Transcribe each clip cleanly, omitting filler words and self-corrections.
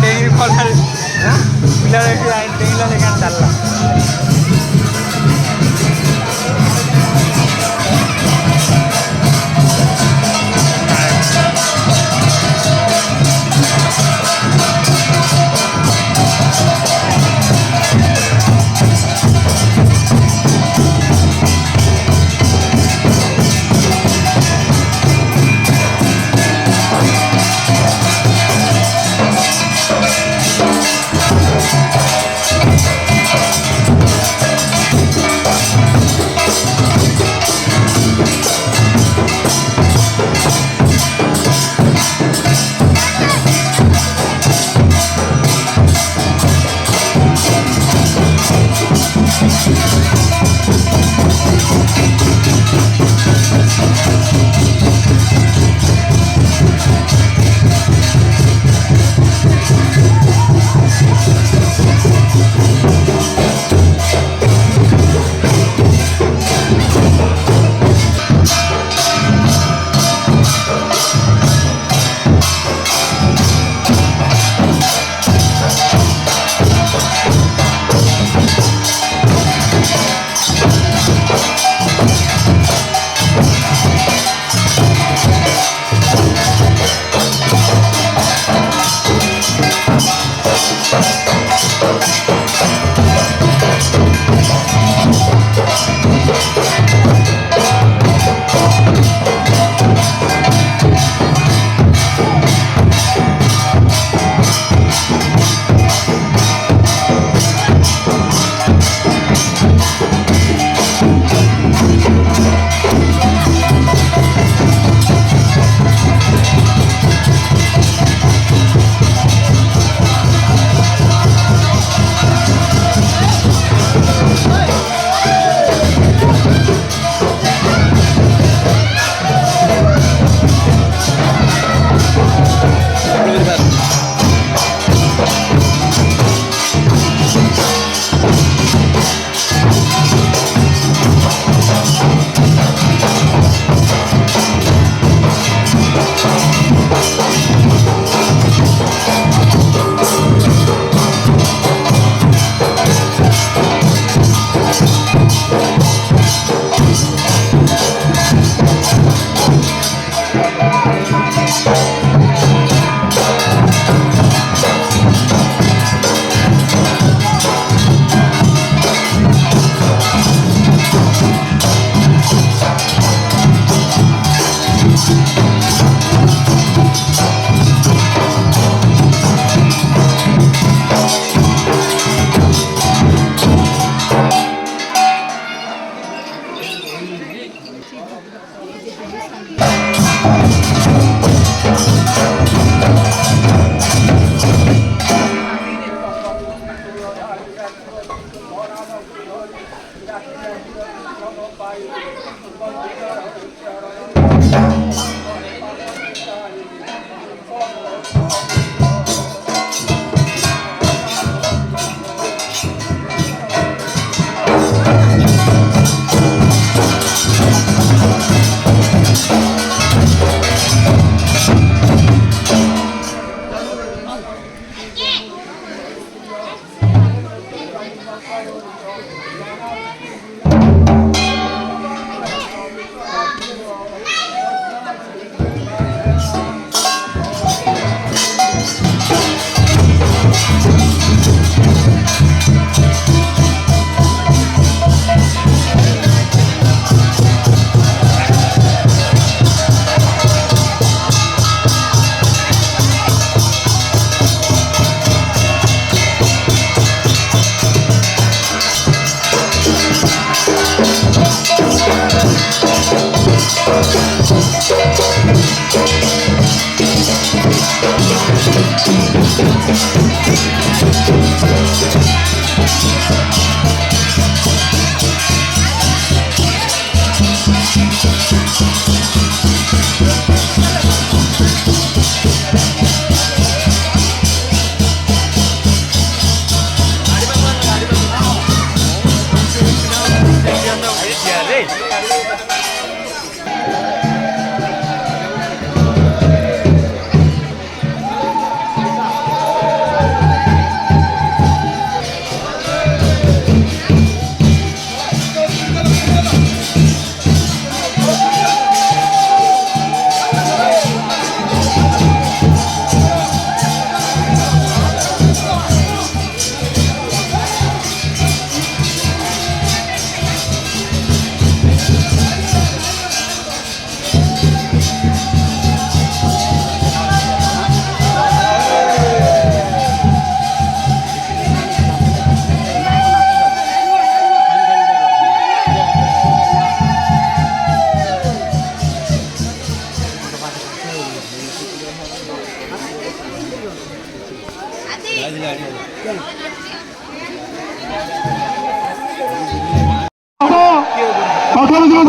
Dinghy फल पिला डेंगला लेकिन चलला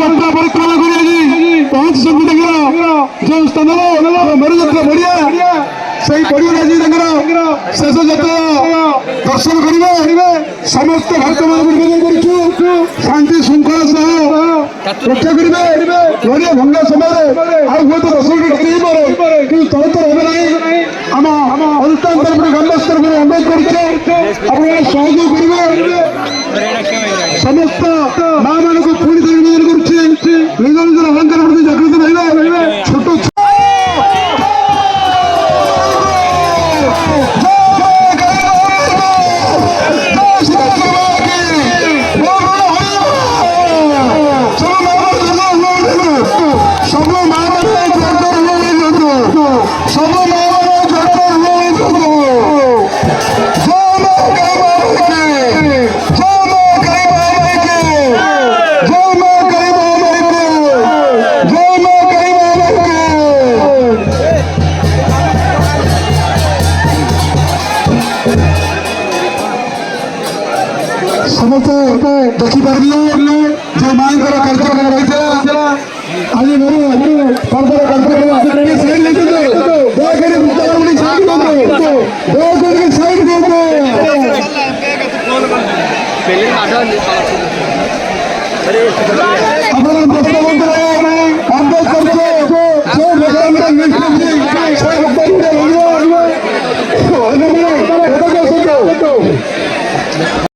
ଯାତ୍ରା ପରିକ୍ରମା କରି ଆଜି ପହଞ୍ଚିଛନ୍ତି ତାଙ୍କର ଯେଉଁ ସ୍ଥାନର ମେରୁଯାତ୍ରା ପଡ଼ିଆ ସେହି ପଡ଼ିଆରେ ଆଜି ତାଙ୍କର ଶେଷ ଯାତ୍ରା ଦର୍ଶନ କରିବେ। ସମସ୍ତ ଭକ୍ତମାନଙ୍କୁ ନିବେଦନ କରୁଛୁ ଶାନ୍ତି ଶୃଙ୍ଖଳା ସହ ରକ୍ଷା କରିବେ। ଗଡ଼ିଆ ଭଙ୍ଗା ସମୟରେ ଆଉ ହୁଏତ 10 ମିନିଟ୍ ଡେରି ହେଇପାରେ, କିନ୍ତୁ ତରତର ହେବେ ନାହିଁ। ଆମ ଅନୁଷ୍ଠାନ ତରଫରୁ ଗ୍ରାମବାସୀ ତରଫରୁ ଅନୁରୋଧ କରୁଛୁ ଆପଣମାନେ ସହଯୋଗ କରିବେ। ସମସ୍ତ ମା ମାନଙ୍କୁ ପୁଣି ଥରେ ନିବେଦନ କରୁଛି ନିଜ ନିଜର ଅହଙ୍କାର ପ୍ରତି ଜାଗୃତ ରହିବେ। ଛୋଟ ସମସ୍ତେ ଦେଖିପାରିଲେ ଯେ ମାଙ୍କର କାର୍ଯ୍ୟକ୍ରମ ରହିଥିଲା। ଆଜି ମୋର ପର୍ବର କାର୍ଯ୍ୟକ୍ରମ ସାଇଡ୍ ନେଇଛନ୍ତି। ଦୟାକରି ବୃନ୍ଦାବନ ସାଇଡ୍ ଦିଅନ୍ତୁ, ଦୟାକରି ସାଇଡ୍ ଦିଅନ୍ତୁ। ଆପଣ ପ୍ରଶ୍ନମନ୍ତ୍ରୀ ଅନୁରୋଧ କରୁଛୁ ଯେ ଭୋଟର